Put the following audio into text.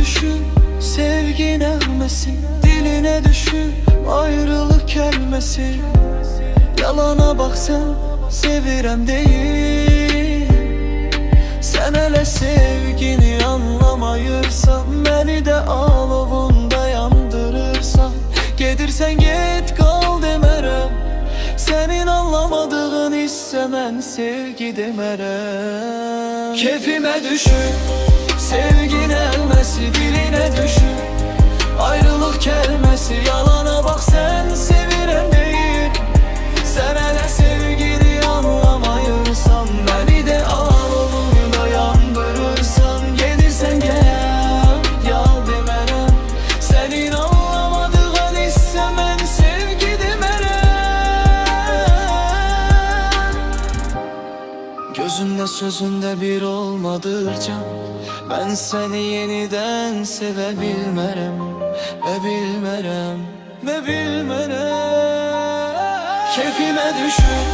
düşün, sevgi nəğməsi. Diline düşün, ayrılık kelimesi. Yalana bak sen, sevirəm deyil. Sen hele sevgini anlamayırsan, beni de alovunda yandırırsan, gedirsen get kal demerem. Senin anlamadığın ise mən sevgi demerem. Keyfime düşün, sevgi nəğməsi. Diline düşün, ayrılık kelimesi. Yalana bak sen, sevirəm deyil. Sen hele sevgini anlamayırsan, beni de alovunda yandırırsan, gedirsen gel, yal demerem. Senin anlamadığın ise mən sevgi demerem. Gözünde sözünde bir olmadıkça ben seni yeniden sevebilmerem, ve bilmerem, ve bilmerem. Keyfime düşün,